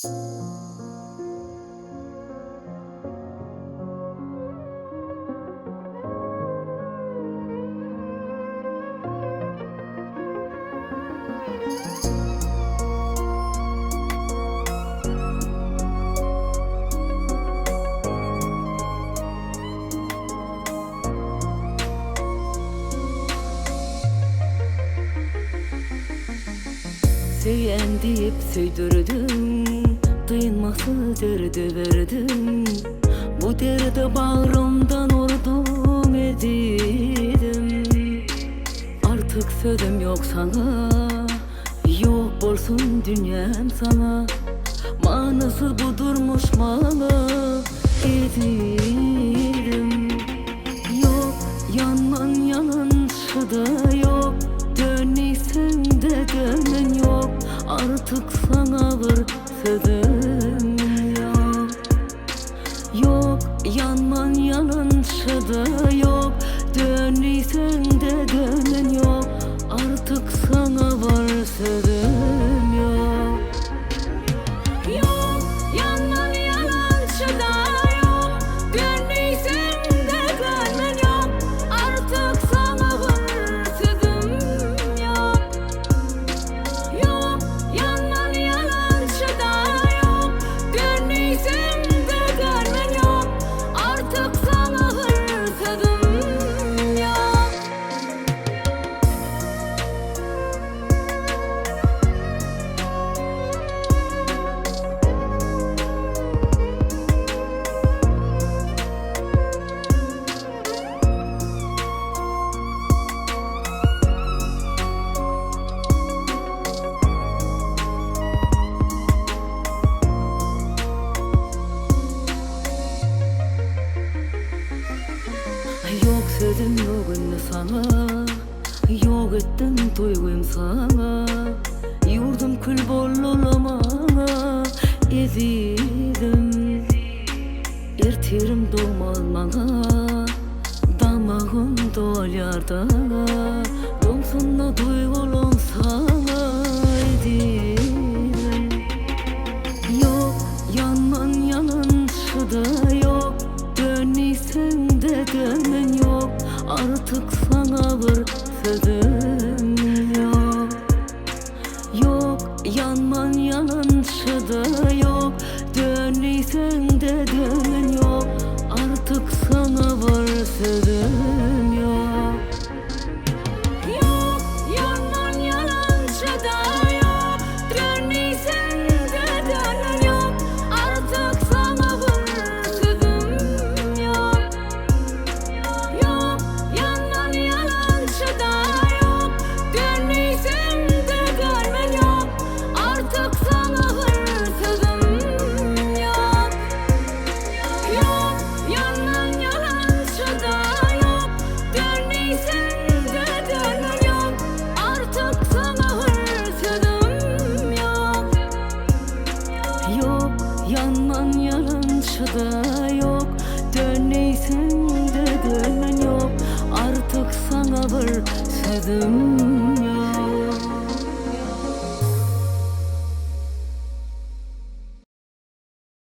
Söyleyen deyip söydürdüm, duyulması derdi verdim. Bu derdi bağrımdan ordum edidim. Artık sözüm yok sana, yok olsun dünyam sana. Manası budurmuş bana edidim. Yok yanman yanışı da yok, döneysen de dönmen yok. Artık sana var sözüm yok. Yok yanman yanışı da yok, döneysen de dönmen yok. Artık sana var sözüm yok. Yok yanman yanışı da yok, döneysen de dönmen yok. Artık sana var sözüm yok. Yok yanman yanışı da yok, döneysen de dönmen yok. Artık sana var sözüm yok. Yok sözüm bugün sana, yok ettim duygum sana. Yurdum kül bollulama ezidim. Ertirim doğmalmana, damağım dolyarda. Domsunla duygulum sana ezidim. Yok yanman yanışı da yok, döneysen de dönmen yok. Artık sana var sözüm yok. Yok yanman yanışı da yok, döneysen de dönmen yok. Artık sana var sözüm yok. Yok yanman yanışı da yok, döneysen de dönmen yok. Artık sana var sözüm yok. Yok yanman yanışı da yok, döneysen de dönmen yok. Artık sana var sözüm yok. Yok yanman yanışı da yok, döneysen de dönmen yok. Artık sana var sözüm yok. Yok yanman yanışı da yok, döneysen de dönmen yok. Artık sana var sözüm